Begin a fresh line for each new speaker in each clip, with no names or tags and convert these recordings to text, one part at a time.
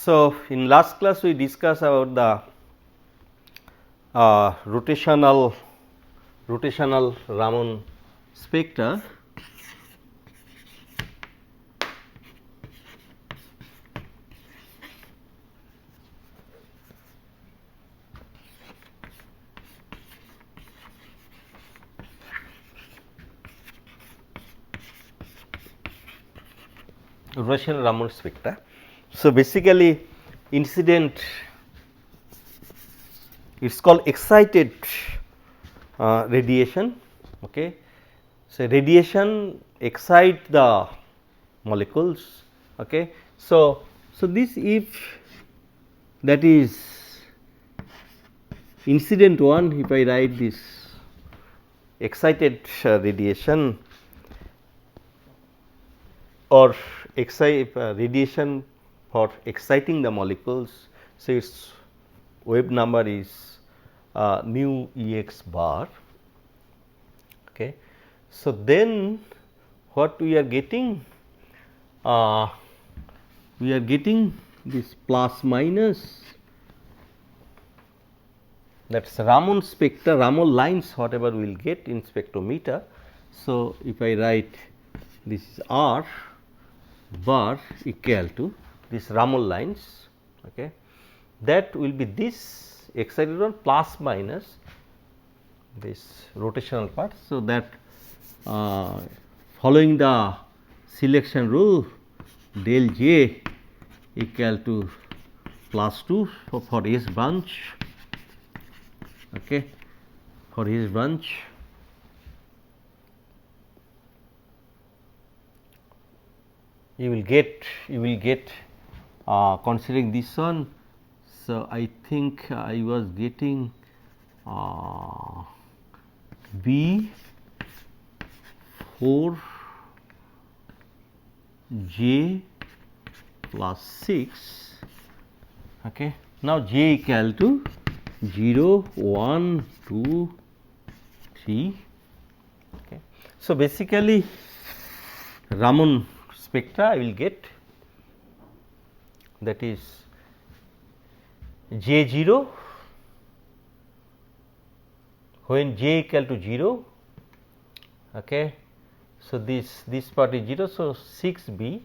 So, in last class we discussed about the rotational Raman spectra. Rotational Raman spectra. So, basically incident, it is called excited radiation. Okay. So, radiation excite the molecules. Okay. So, this, if that is incident 1, if I write this excited radiation or radiation for exciting the molecules. So, its wave number is mu Ex bar. Okay. So, then what we are getting? We are getting this plus minus, that is Raman spectra, Raman lines, whatever we will get in spectrometer. So, if I write this is R bar equal to this Raman lines, okay, that will be this excited one plus minus this rotational part. So, that following the selection rule, del J equal to plus 2 for S branch, okay, for S branch. You will get considering this one. So, I think I was getting B 4 J plus 6. Okay. Now, J equal to 0, 1, 2, 3. Okay. So, basically Raman spectra I will get, that is J 0 when J equal to 0. Okay. So, this part is 0. So, 6 B.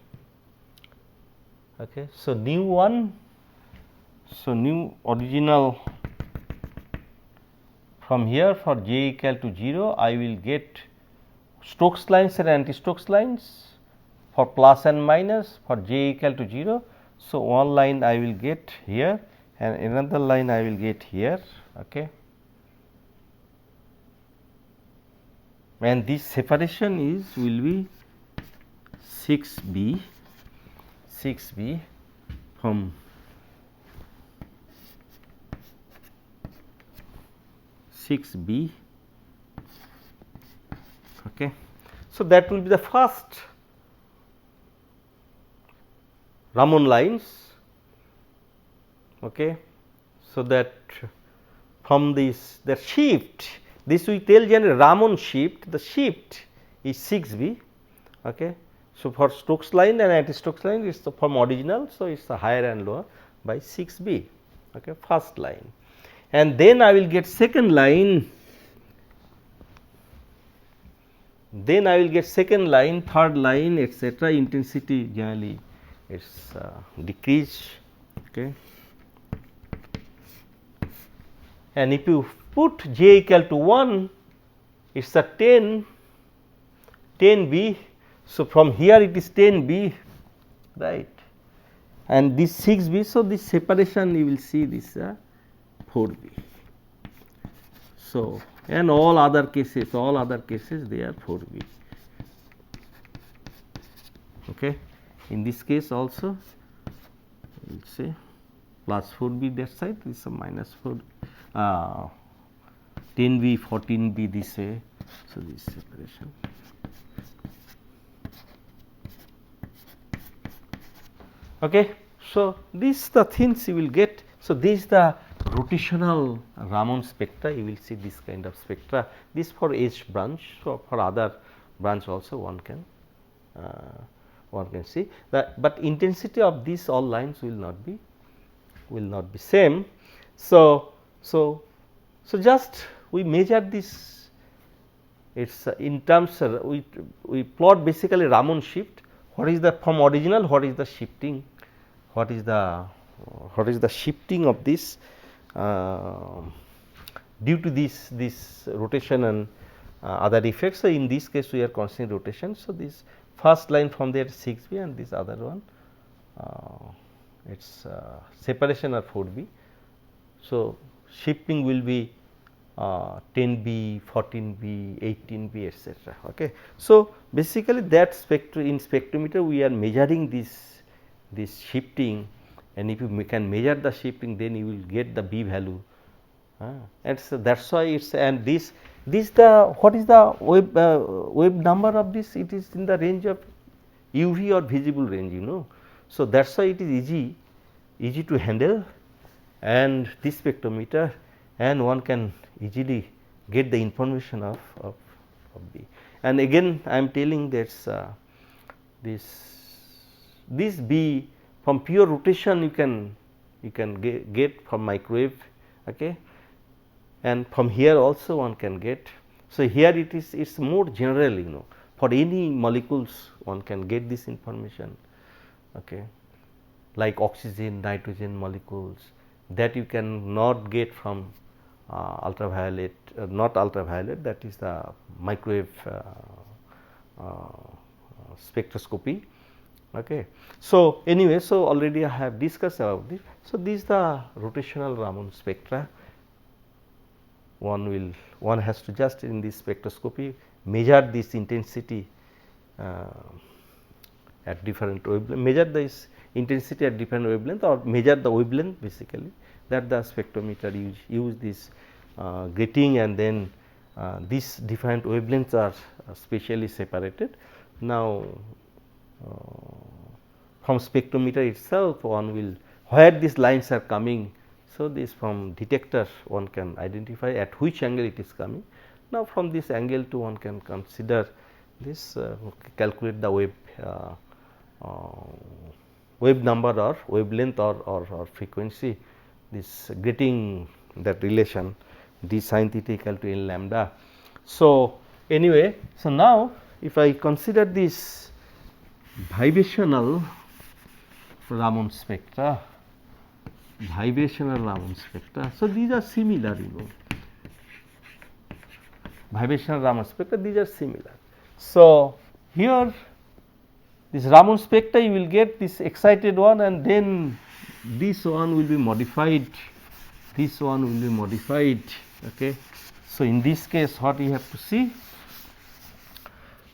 Okay. So, new 1. So, new original from here for J equal to 0, I will get Stokes lines and anti-Stokes lines for plus and minus for J equal to 0. So, one line I will get here and another line I will get here. Okay. And this separation will be 6 B from 6 B. Okay. So, that will be the first Raman lines. Okay. So, that from this the shift, this we tell generally Raman shift, the shift is 6 B. Okay. So, for Stokes line and anti-Stokes line is from original. So, it is higher and lower by 6 B, okay, first line, and then I will get second line, then I will get second line, third line, etc. Intensity generally it is decreased. Okay. And if you put J equal to 1, it is a 10 B. So, from here it is 10 B, right, and this 6 B. So, this separation you will see this 4 B. So, and all other cases they are 4 B. Okay. In this case also we will say plus 4 B that side, this is a minus 4 10 B, 14 B this way. So, this separation. Okay. So, these the things you will get. So, this is the rotational Raman spectra, you will see this kind of spectra, this for H branch. So, for other branch also one one can see that, but intensity of these all lines will not be same. So, just we measure this, it is in terms we plot basically Raman shift, what is the from original, what is the shifting, what is the shifting of this due to this rotation and other effects. So, in this case we are considering rotation. So, this first line from there 6b and this other one its separation are 4b. So, shifting will be 10b, 14b, 18b, etc. Okay. So, basically that in spectrometer we are measuring this shifting, and if you can measure the shifting, then you will get the b value, and so that is why it is, and this the what is the wave number of this, it is in the range of UV or visible range, you know. So, that is why it is easy to handle, and this spectrometer, and one can easily get the information of B. And again I am telling that this B from pure rotation you can get from microwave, okay, and from here also one can get. So, here it is more general, you know, for any molecules one can get this information, okay, like oxygen, nitrogen molecules that you can not get from ultraviolet, not ultraviolet, that is the microwave spectroscopy. Okay. So, anyway, so already I have discussed about this. So, these the rotational Raman spectra. One has to just in this spectroscopy measure this intensity at different wavelength, measure this intensity at different wavelength, or measure the wavelength basically, that the spectrometer use this grating, and then these different wavelengths are specially separated. Now, from spectrometer itself one will, where these lines are coming. So, this from detector one can identify at which angle it is coming. Now, from this angle too one can consider this, calculate the wave number or wavelength or frequency, this getting that relation d sin theta equal to n lambda. So, anyway, so now if I consider this vibrational Raman spectra, so these are similar, you know, vibrational Raman spectra, these are similar. So, here this Raman spectra you will get this excited one, and then this one will be modified, this one will be modified. Okay. So, in this case what you have to see,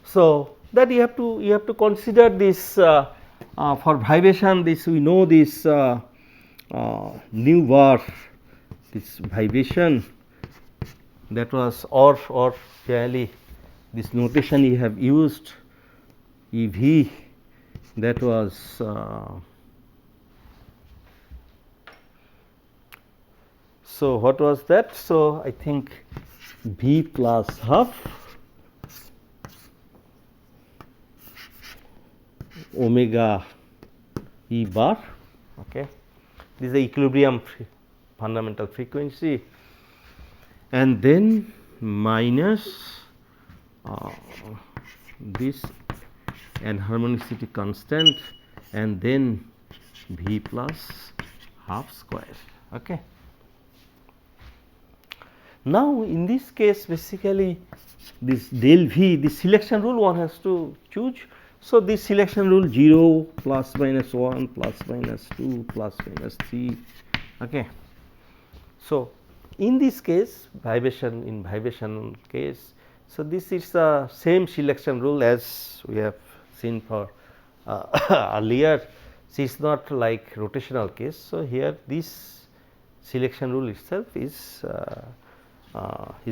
so that you have to consider this for vibration, this we know this nu bar, this vibration, that was or fairly this notation you have used EV, that was so what was that? So, I think V plus half omega E bar, okay. This is the equilibrium fundamental frequency, and then minus this enharmonicity constant, and then V plus half square. Okay. Now, in this case basically this del V, this selection rule one has to choose. So, this selection rule 0, plus minus 1, plus minus 2, plus minus 3. Okay. So, in this case vibration case, so this is the same selection rule as we have seen for earlier. So, it is not like rotational case. So, here this selection rule itself is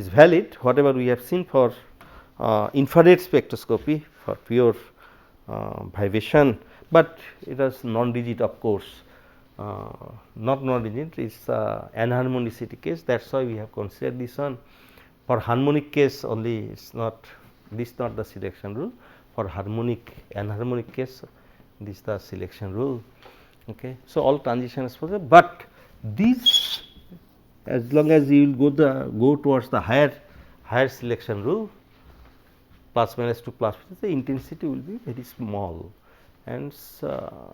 valid, whatever we have seen for infrared spectroscopy for pure vibration, but it is non-rigid, of course, not non-rigid, it is enharmonicity case. That is why we have considered this one. For harmonic case only, it is not, this not the selection rule. For enharmonic case, this is the selection rule. Okay. So, all transition is possible, but this as long as you will go towards the higher selection rule plus minus 2 plus the intensity will be very small, and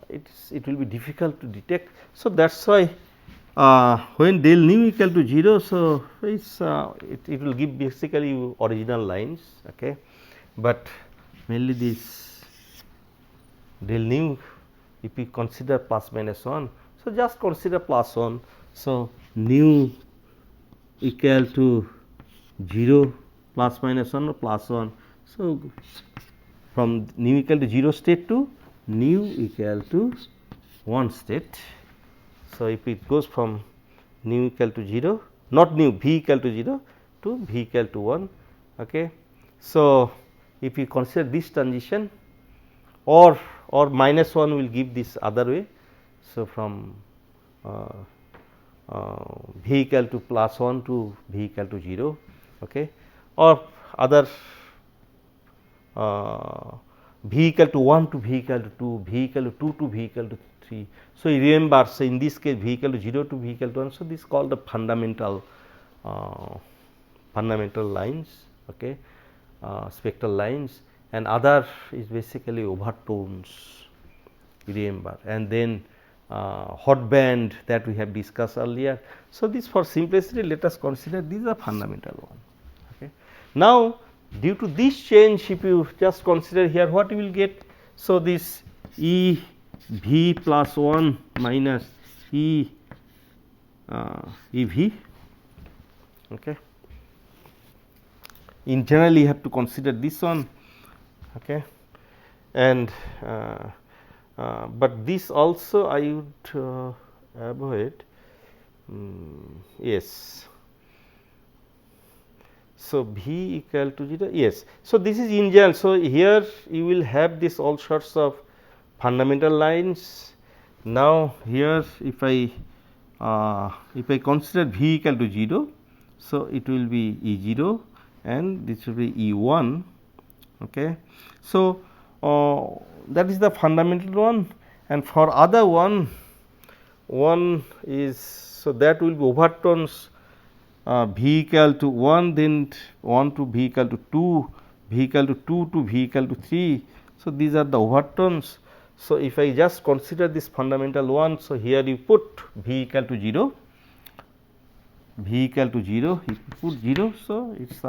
it will be difficult to detect. So, that is why when del nu equal to 0, so it will give basically original lines, okay. But mainly this del nu, if we consider plus minus 1, so just consider plus 1. So, nu equal to 0 plus minus 1 or plus 1. So, from nu equal to 0 state to nu equal to 1 state. So, if it goes from nu equal to 0, not nu, v equal to 0 to v equal to 1. Okay. So, if you consider this transition, or minus 1 will give this other way. So, from v equal to plus 1 to v equal to 0, okay, or other v equal to 1 to v equal to 2, v equal to 2 to v equal to 3. So, you remember, so in this case v equal to 0 to v equal to 1. So, this is called the fundamental lines, okay, spectral lines, and other is basically overtones, remember, and then hot band that we have discussed earlier. So, this for simplicity let us consider these are fundamental one. Okay. Now, due to this change, if you just consider here what you will get. So, this E v plus 1 minus E v, okay. Internally you have to consider this one, okay, and but this also I would avoid, yes. So, v equal to 0, yes. So, this is in general. So, here you will have this all sorts of fundamental lines. Now, here if I consider v equal to 0, so it will be E 0 and this will be E 1. Okay. So, that is the fundamental one, and for other one is, so that will be overtones v equal to 1, then 1 to v equal to 2, v equal to 2 to v equal to 3. So, these are the overtones. So, if I just consider this fundamental one, so here you put v equal to 0, v equal to 0, if you put 0. So, it is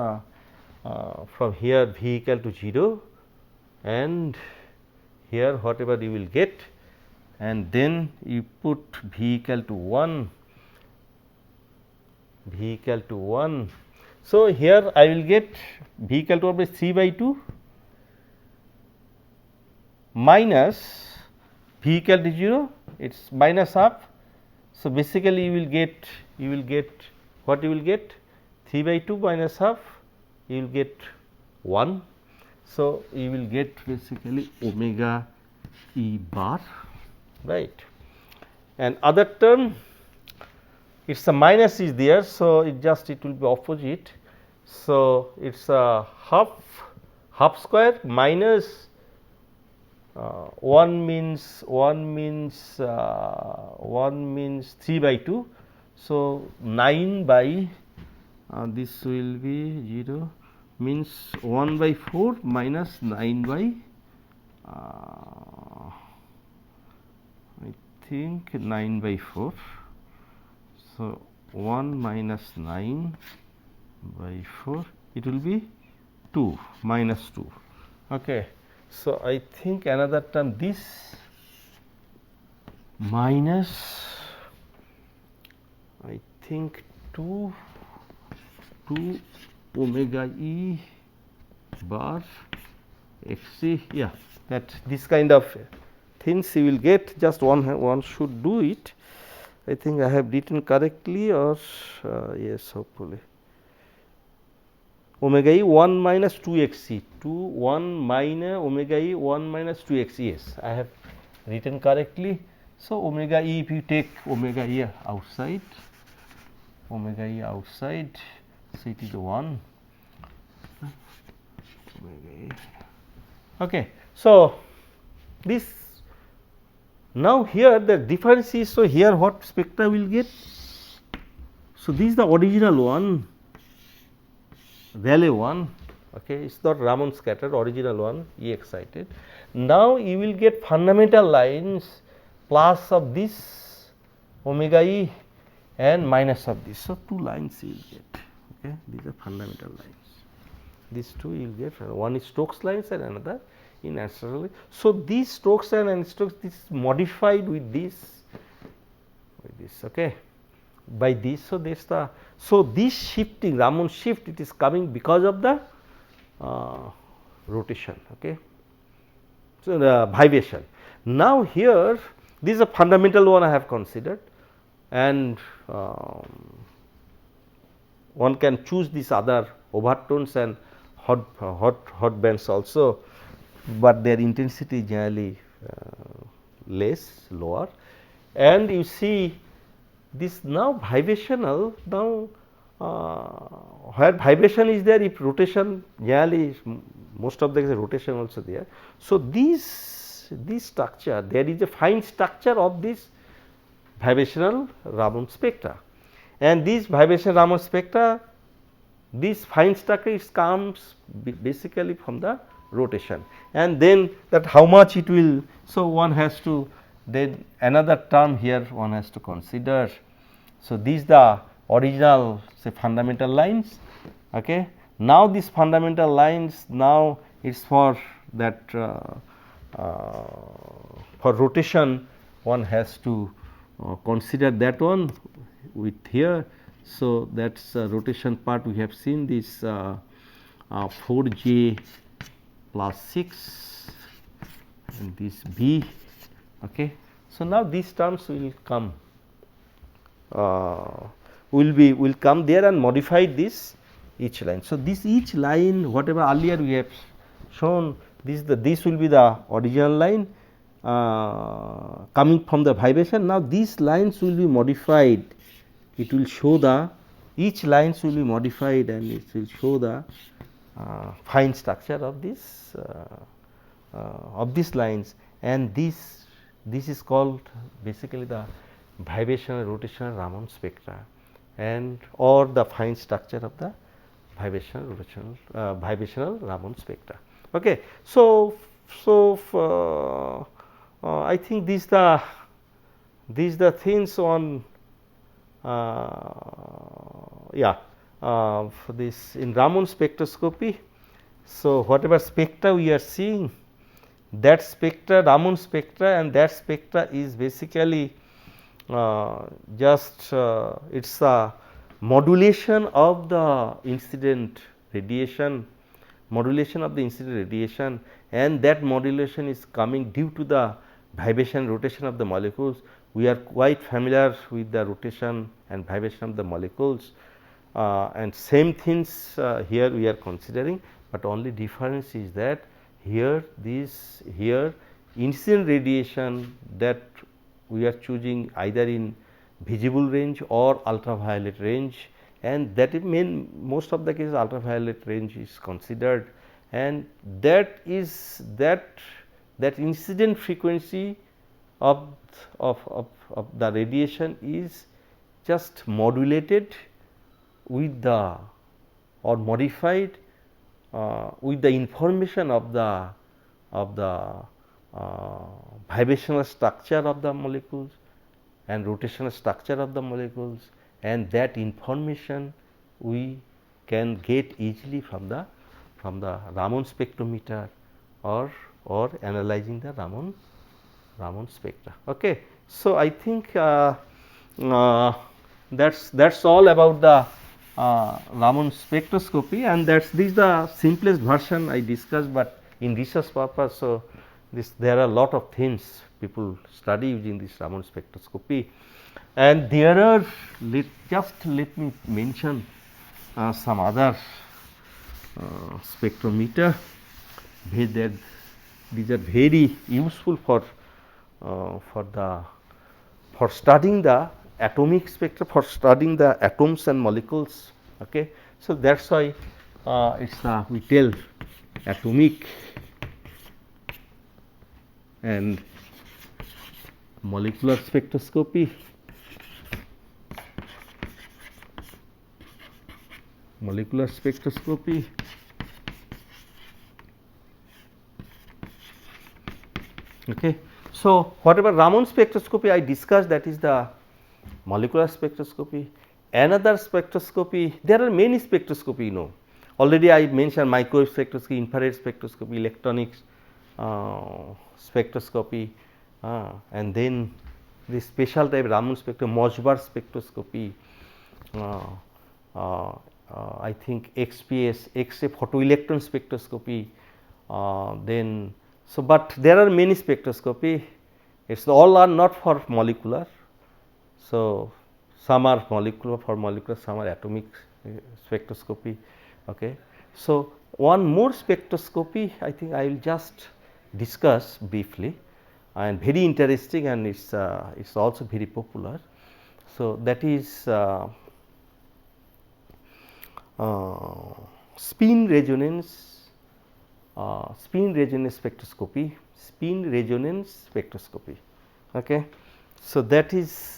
from here v equal to 0, and here whatever you will get, and then you put v equal to 1, v equal to 1. So, here I will get v equal to 1 by 3 by 2 minus v equal to 0, it is minus half. So, basically you will get what you will get 3 by 2 minus half, you will get 1. So, you will get basically omega E bar, right, and other term it is a minus is there. So, it will be opposite. So, it is a half square minus 1 means 3 by 2. So, 9 by this will be 0 means 1 by 4 minus 9 by I think 9 by 4. So, 1 minus 9 by 4, it will be 2 minus 2. Okay. So, I think another term this minus I think 2 omega E bar x c, yeah, that this kind of things you will get, just one should do it. I think I have written correctly, or yes, hopefully. Omega E 1 minus 2 x c, 2 1 minus omega E 1 minus 2 x c, yes, I have written correctly. So, omega E, if you take omega E outside, so it is 1 omega E. Okay. So, this Now, here the difference is, so here what spectra will get? So, this is the original one, Rayleigh one, okay, it is not Raman scattered, original one, E excited. Now, you will get fundamental lines plus of this omega E and minus of this. So, two lines you will get, okay, these are fundamental lines. These two you will get, one is Stokes lines and another in natural. So, these Stokes and Stokes, this is modified with this, okay, by this. So, this the, so this shifting Raman shift, it is coming because of the rotation, okay. So, the vibration. Now, here this is a fundamental one I have considered, and one can choose these other overtones and hot bands also, but their intensity is generally lower. And you see this now vibrational, now where vibration is there, if rotation generally most of the rotation also there. So, this structure, there is a fine structure of this vibrational Raman spectra, and this vibrational Raman spectra, this fine structure, it comes basically from the rotation, and then that how much it will. So, one has to, then another term here one has to consider. So, these the original say fundamental lines, okay. Now, these fundamental lines, now it is for that for rotation one has to consider that one with here. So, that is rotation part, we have seen this 4j plus 6 and this b, okay. So, now these terms will come, will come there and modify this each line. So, this each line, whatever earlier we have shown, this will be the original line coming from the vibration. Now, these lines will be modified, it will show the, each lines will be modified and it will show the fine structure of this of these lines, and this is called basically the vibrational rotational Raman spectra, and or the fine structure of the vibrational rotational vibrational Raman spectra, okay. So, I think these the things on for this in Raman spectroscopy. So, whatever spectra we are seeing, that spectra, Raman spectra, and that spectra is basically just it is a modulation of the incident radiation, and that modulation is coming due to the vibration rotation of the molecules. We are quite familiar with the rotation and vibration of the molecules, and same things here we are considering, but only difference is that here incident radiation that we are choosing either in visible range or ultraviolet range, and that is most of the cases ultraviolet range is considered, and that is that incident frequency of the radiation is just modulated with the or modified with the information of the vibrational structure of the molecules and rotational structure of the molecules, and that information we can get easily from the Raman spectrometer or analyzing the Raman spectra, okay. So, I think that's all about the Raman spectroscopy, and this is the simplest version I discussed, but in research purpose. So, there are a lot of things people study using this Raman spectroscopy, and there are let me mention some other spectrometer. These are very useful for studying the atomic spectra, for studying the atoms and molecules, okay. So, that is why it is we tell atomic and molecular spectroscopy, molecular spectroscopy, okay. So, whatever Raman spectroscopy I discussed, that is the molecular spectroscopy. Another spectroscopy, there are many spectroscopy, you know. Already I mentioned microwave spectroscopy, infrared spectroscopy, electronics spectroscopy, and then the special type Raman spectrum, Mossberg spectroscopy, uh, I think XPS, X-ray photoelectron spectroscopy, then so, but there are many spectroscopy, it's all are not for molecular. So, some are molecular for molecular, some are atomic spectroscopy. Okay. So, one more spectroscopy I think I will just discuss briefly and very interesting, and it's also very popular. So, that is spin resonance spectroscopy, spin resonance spectroscopy. Okay. So, that is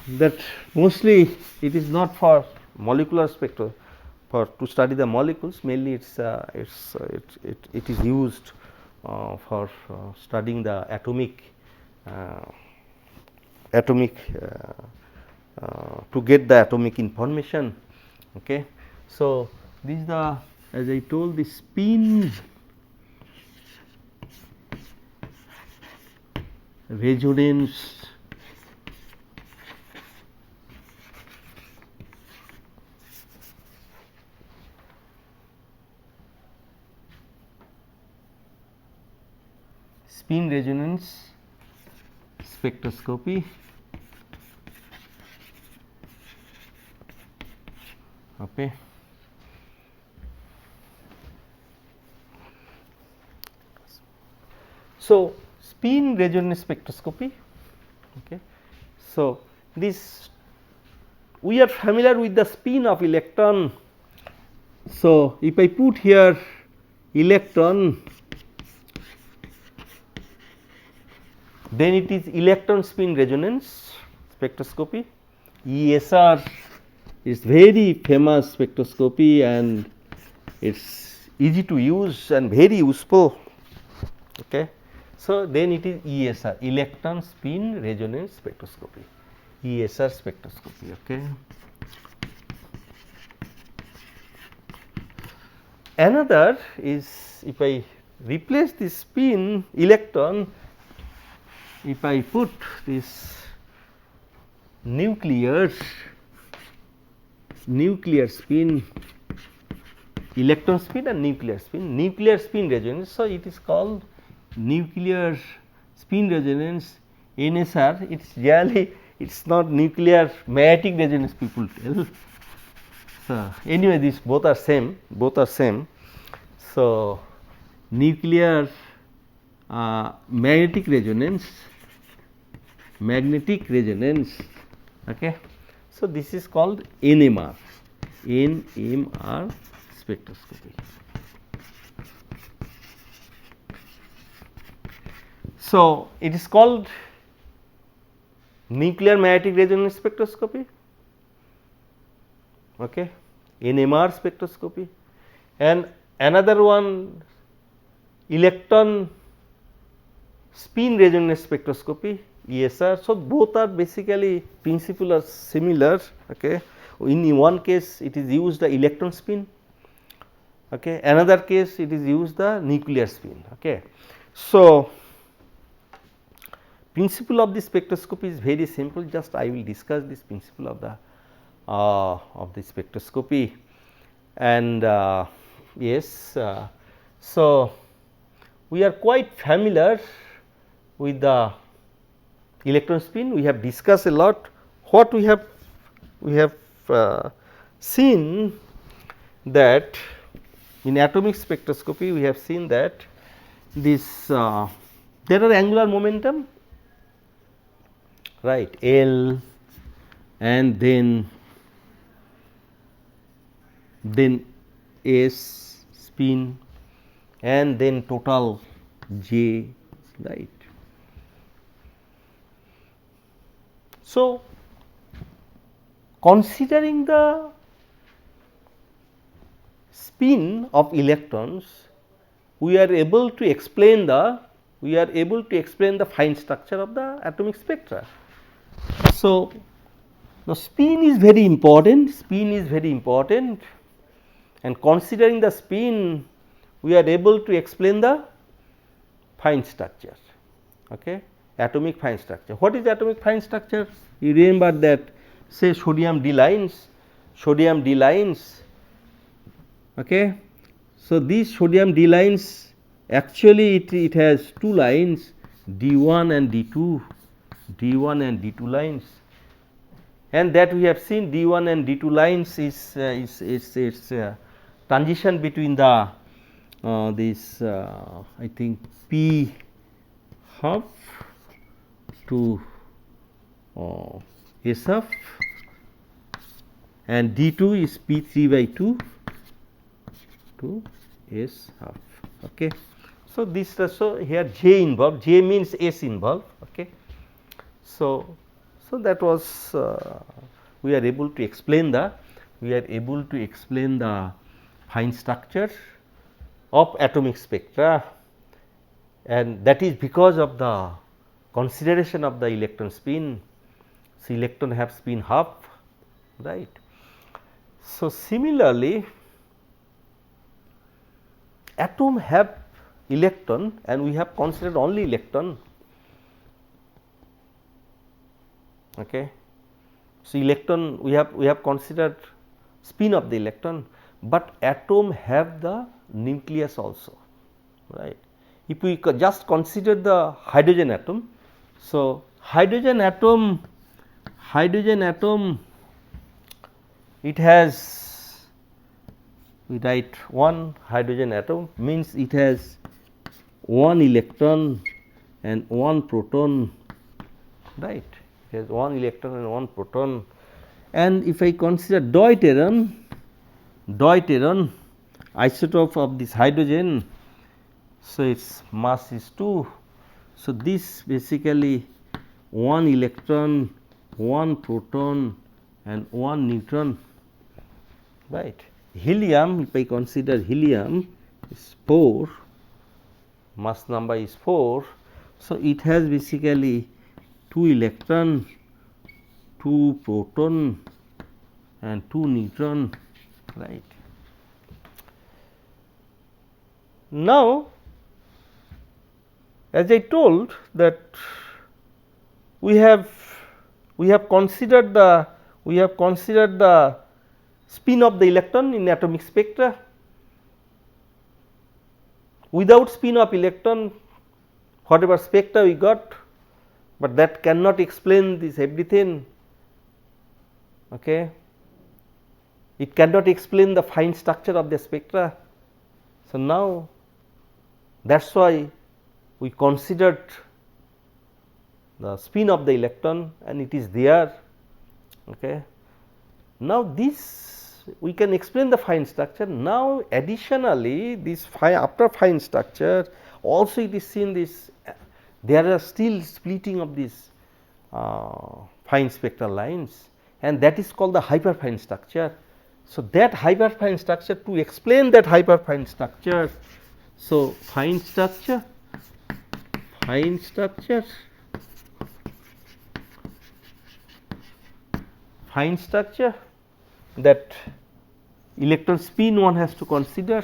that mostly it is not for molecular spectrum, for to study the molecules, mainly it is used for studying the atomic to get the atomic information. Okay. So, this is the, as I told, the spin resonance spin resonance spectroscopy. Okay. So, spin resonance spectroscopy. Okay. So, this we are familiar with the spin of electron. So, if I put here electron, then it is electron spin resonance spectroscopy. ESR is very famous spectroscopy, and it is easy to use and very useful. Okay. So, then it is ESR, electron spin resonance spectroscopy, ESR spectroscopy. Okay. Another is, if I replace this spin electron, if I put this nuclear spin, electron spin and nuclear spin resonance. So, it is called nuclear spin resonance, NSR. It is really, it is not nuclear magnetic resonance, people tell. So, anyway, these both are same, So, nuclear magnetic resonance, okay. So, this is called NMR spectroscopy. So, it is called nuclear magnetic resonance spectroscopy, okay, NMR spectroscopy, and another one electron spin resonance spectroscopy, ESR. So, both are basically principle are similar. Okay. In one case it is used the electron spin, okay. Another case it is used the nuclear spin. Okay. So, principle of the spectroscopy is very simple, just I will discuss this principle of the spectroscopy, and yes. So, we are quite familiar with the electron spin. We have discussed a lot. What we have seen that in atomic spectroscopy, we have seen that this there are angular momentum, right, L, and then S spin, and then total J, right. So, considering the spin of electrons, we are able to explain the fine structure of the atomic spectra. So, now spin is very important, and considering the spin, we are able to explain the fine structure, okay, atomic fine structure. What is atomic fine structure? You remember that, say sodium D lines, okay. So, these sodium D lines, actually it has two lines, D1 and D2, lines, and that we have seen D1 and D2 lines is transition between the this I think P half to S half, and D2 is P3 by 2 to S half. Okay. So, this so here J involved, J means S involved. Okay. So, that was we are able to explain the fine structure of atomic spectra, and that is because of the consideration of the electron spin. So, electron have spin half, right. So, similarly, atom have electron, and we have considered only electron. Okay. So, electron we have considered spin of the electron, but atom have the nucleus also, right. If we just consider the hydrogen atom, so hydrogen atom it has, we write one hydrogen atom means it has one electron and one proton, right. It has one electron and one proton. And if I consider deuteron isotope of this hydrogen, so its mass is 2. So, this basically one electron, one proton and one neutron, right. Helium, if I consider helium is 4, mass number is 4. So, it has basically 2 electron, 2 proton and 2 neutron, right. Now, as I told that we have considered the spin of the electron in atomic spectra. Without spin of electron, whatever spectra we got, but that cannot explain this everything. Okay. It cannot explain the fine structure of the spectra. So, now that is why we considered the spin of the electron, and it is there. Okay. Now, this we can explain the fine structure. Now, additionally this after fine structure also it is seen this there are still splitting of these fine spectral lines, and that is called the hyperfine structure. So, that hyperfine structure, to explain that hyperfine structure, so fine structure that electron spin one has to consider,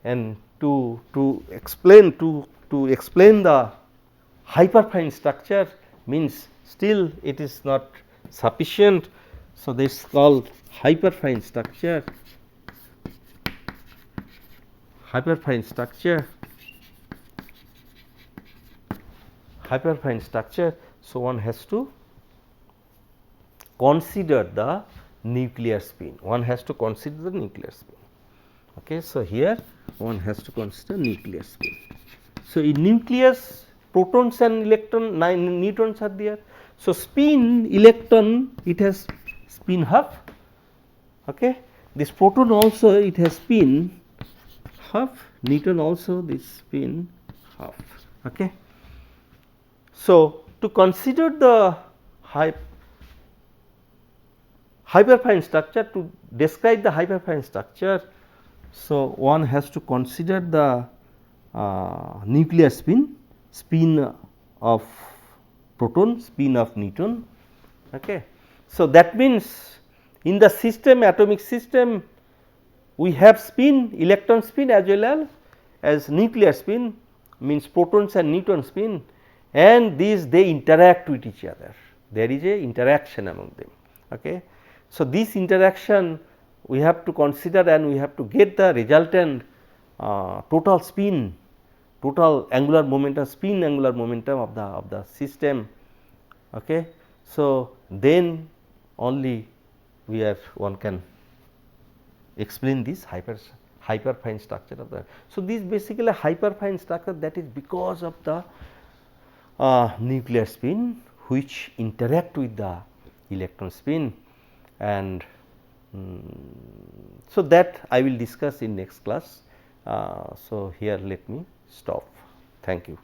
and to explain the hyperfine structure means still it is not sufficient. So, this is called hyperfine structure. So, one has to consider the nuclear spin. Okay. So, here one has to consider nuclear spin. So, in nucleus protons and neutrons are there. So, spin electron it has spin half. Okay. This proton also it has spin half, neutron also this spin half. Okay. So, to consider the hyperfine structure. To describe the hyperfine structure, so one has to consider the nuclear spin of proton, spin of neutron. Okay. So, that means in the system, atomic system, we have spin, electron spin as well as nuclear spin, means protons and neutron spin, and these they interact with each other. There is a interaction among them. Okay. So, this interaction we have to consider, and we have to get the resultant total spin, total angular momentum, spin angular momentum of the system. Okay. So, then only one can explain this hyperfine structure of the. So, this basically a hyperfine structure, that is because of the nuclear spin which interact with the electron spin, and so that I will discuss in next class. So, here let me stop. Thank you.